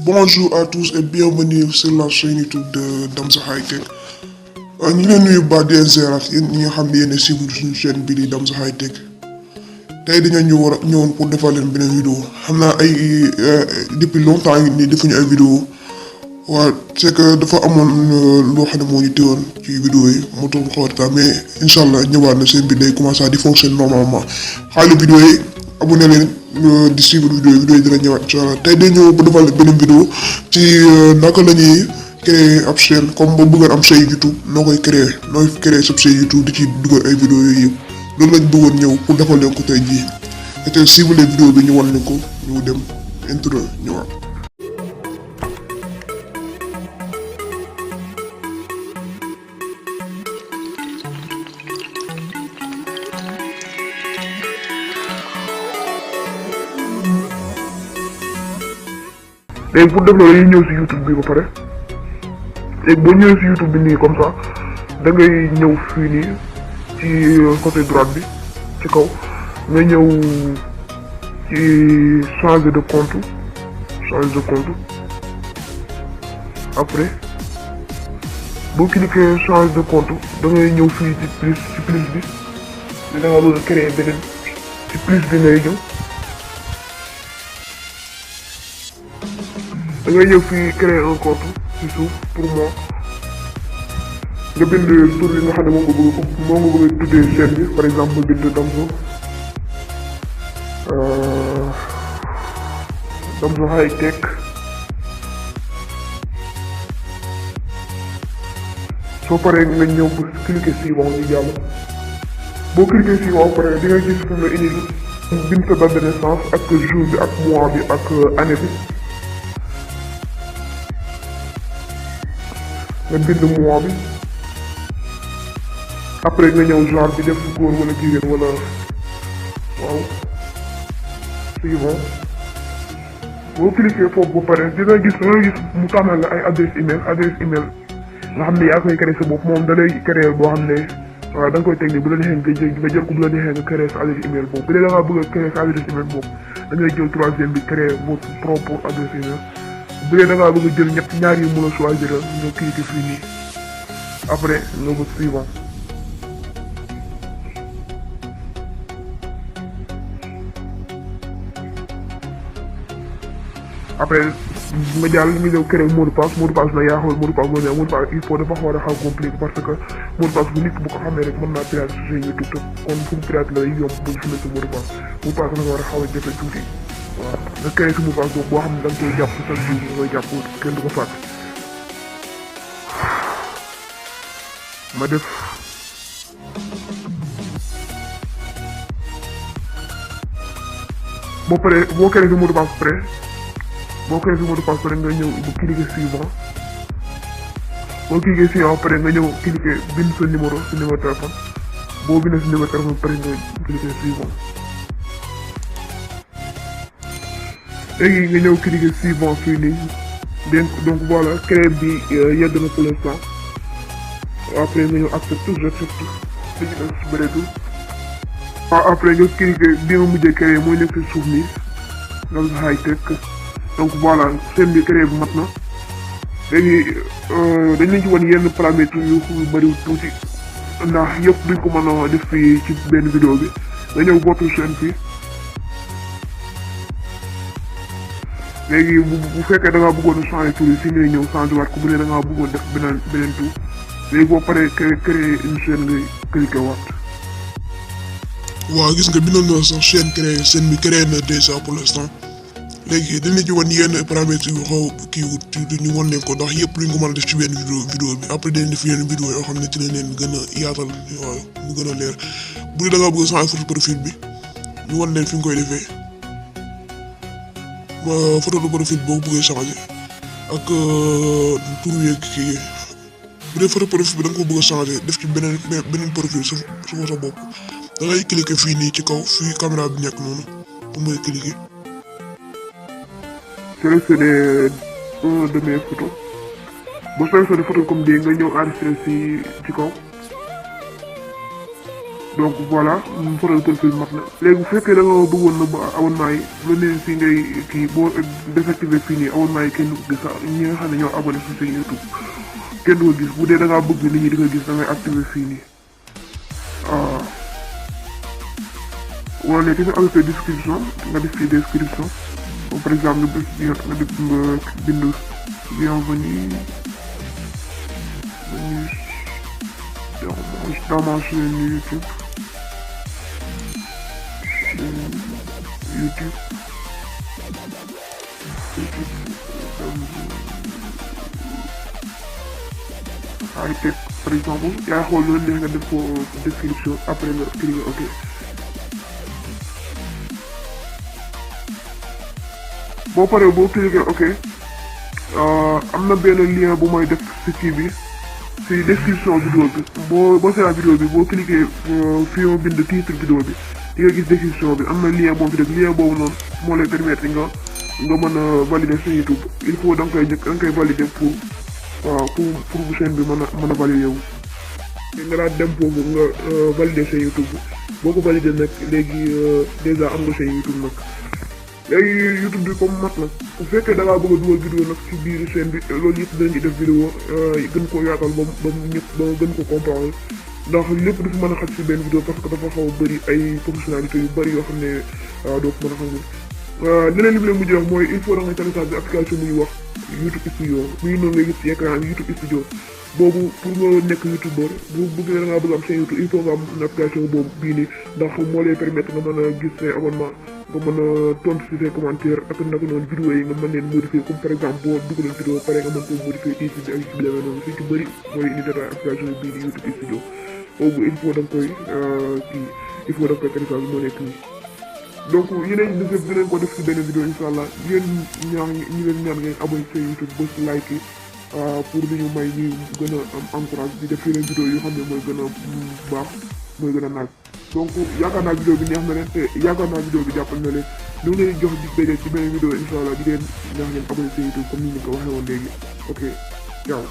Bonjour à tous et bienvenue sur la chaîne YouTube de Damza High Tech. ñu ngi leen nuyu ba di leen ziar yéen ñi nga xam ne yéen a suivre suñu chaîne bii di Damza High Tech tey dañoo ñëwoon pour defal leen beneen vidéo xam naa ay depuis longtemps nii defuñu ay vidéo waaw c'est que dafa amoon loo xam ne moo ñu téewoon ci vidéo yi moo tax mu xaw a retard mais incha allah ñëwaat na seen bi day commencer di fonctionner normalement xaalis vidéo yi abonné leen di suivre vidéo yi dina ñëwaat incha allah tey day ñëw ba defal leen beneen vidéo ci naka la ñuy créer ab chaîne comme boo bëggoon am chaîne YouTube noo koy créer sa chaîne YouTube di ci dugal ay vidéo yooyu yëpp loolu lañ bëggoon ñëw pour defal leen ko tey jii et tey suivre les vidéos bi ñu wan leen ko ñu dem intro ñëwaat. léegi pour def loolu dañuy ñëw si YouTube bi ba pare léegi boo ñëwee si YouTube bi nii comme ça da ngay ñëw fii nii ci côté droite bi ci kaw nga ñëw ci changer de compte après boo cliquer changer de compte da ngay ñëw fii ci plus bi da nga bëgg a créer beneen ci plus bi ngay ñëw. da ngay ñëw fii créer un compte ci suuf pour moi nga bind tur bi nga xam ne moom nga bëgg a tuddee chaîne bi par exemple nga bind Damza High Tech soo paree nga ñëw ba cliquer suivant ñu jàll boo cliquer suivant pare di nga gis fu mu la indi bind sa date de naissance ak jour bi ak mois bi ak année bi. nga bind mois bi après nga ñëw genre bi def góor wala jigéen wala waaw suivant boo cliquer foofu ba pare dina gis mu tànnal la ay adresse email nga xam ne yaa koy créer sa bopp moom da lay créer boo xam ne waaw da nga koy teg nii bu la neexee nga jël ko bu la neexee nga créer sa adresse email boobu bu dee da ngaa bëgg a créer sa adresse email boobu da ngay jël troisième bi créer votre propre adresse email bu dee da ngaa bëgg a jël ñaar yi mën a choisir nga cliquer fii nii après nga bëgg suivant après nga jàll ñu ñëw créer mot de passe na yaa xool mot de passe boo ñëwee mot de passe il faut dafa xaw a xaw compliqué parce que mot de passe bu nit bu ko xamee rek mën naa pirate su seen YouTube te kon fu mu pirate la yomb bu ñu fi mot de passe nag war a xaw a jafe tuuti waaw nga créé si mot de passe boobu boo xam ne da nga koy jàpp chaque jour nga koy jàpp kenn du ko fàtte ma def boo paree boo créé si mot de passe pare nga ñëw bu cliquer suivant boo cliquer suivant pare nga ñëw cliquer bind sa numéro téléphone boo bindee sa numéro téléphone pare nga cliquer suivant léegi nga ñëw cliquer suivant fii nii donc voilà créer bi yedd na pour l'instant après nga ñëw accepte j'accepte li ñu def bëreetul après nga cliquer bi nga mujjee créer mooy nekk si suuf nii Damza High Tech donc voilà chaîne bi créé bu mat na léegi dañ leen ci wan yenn paramètres yu bëriwul tuuti ndax yëpp duñ ko mën a def fii ci benn vidéo bi nga ñëw votre chaîne fii léegi bu fekkee da ngaa bëggoon a changer tur yi fii ngay ñëw changer waat ko bu dee da ngaa bëggoon def beneen tur léegi boo paree créer une chaîne ngay cliquer waat. waaw gis nga bindoon na sax chaîne bi créé na déjà pour l'instant. léegi dañ leen ci wan yenn paramètres yu xaw kii tuuti ñu wan leen ko ndax yëpp luñ ko mën a def ci benn vidéo bi après dañ def yenn vidéo yoo xam ne ci lañ leen gën a yaatal waaw mu gën a leer bu dee da ngaa bëgg a changer photo profil bi ñu wan leen fi nga koy defee photo de profil boo bëggee changer ak tur yeeg kii bu dee photo profil bi da nga ko bëgg a changer def ci beneen profil sa bopp da ngay cliquer fii nii ci kaw fii caméra bi nekk noonu pour mooy cliquer. sélectionner un de mes photos boo sélectionné photo comme bii nga ñëw enregistré ci kaw donc voilà photo profil mat na léegi bu fekkee da nga bëggoon na ba abonnement yi lu ne fii ngay kii boo désactivé fii nii abonnement yi kenn du ko gis sax ñi nga xam ne ñoo abonné si seen YouTube kenn du ko gis bu dee da ngaa bëgg nit ñi di ko gis da ngay activé fii nii wala léegi nga ajouté description nga def fii description par exemple nga def bind bienvenue dans ma chaîne YouTube high-tech par exemple yaa xool loolu neex nga def ko description après nga cliquer ok boo paree boo cliquer ok am na benn lien bu may def ci kii bi ci description vidéo bi boo seetaan vidéo bi boo cliquer fii ma bind titre vidéo bi di nga gis description bi am na lien boo fi def lien boobu noonu moo lay permettre nga mën a valider sa YouTube il faut da nga koy valider pour waaw pour bu chaîne bi mën a valider wu. nga daan dem foofu nga valider sa YouTube boo ko valider nag léegi déjà am nga sa YouTube nag léegi YouTube bi comme mat nag bu fekkee da ngaa bëgg a dugal vidéo nag ci biir chaîne bi loolu yëpp dinañ ci def vidéo gën ko yaatal ba ñëpp ba gën ko comprendre ndax lépp du fi mën a xaj ci benn vidéo parce que dafa xaw a bëri ay fonctionnalités yu bëri yoo xam ne doo ko mën a xam leneen li mu leen mujj wax mooy il faut da nga télécharger application bu ñuy wax YouTube Studio mu ngi noonu ngay gis ci écran bi YouTube Studio boobu pour nga nekk youtubeur bu bëggee da ngaa bëgg am seen YouTube il faut nga am une application boobu bii nii ndax moo lay permettre nga mën a gis say abonnement nga mën a tontu ci say commentaire ak naka noonu vidéo yi nga mën leen modifier comme par exemple boo dugaloon vidéo pare nga mën koo modifier titre bi ak yu demee noonu su ci bëri mooy indi data application bii di YouTube Studio boobu il faut da nga koy kii il faut da nga koy télécharger moo nekk nii donc yeneen yi dinañ ko def ci benn vidéo incha allah yéen ñi leen ñaan ngeen abonné ci YouTube ba ci like yi pour li ñu may ñu gën a am encourage di def yeneen vidéo yoo xam ne mooy gën a baax mooy gën a naaj donc yaakaar naa vidéo bi neex na leen te yaakaar naa vidéo bi jàppal na leen ñu ngi leen jox di daje ci beneen vidéo incha allah di leen ñaax ngeen abonné ci YouTube comme ni ñu ko waxee woon léegi ok ciao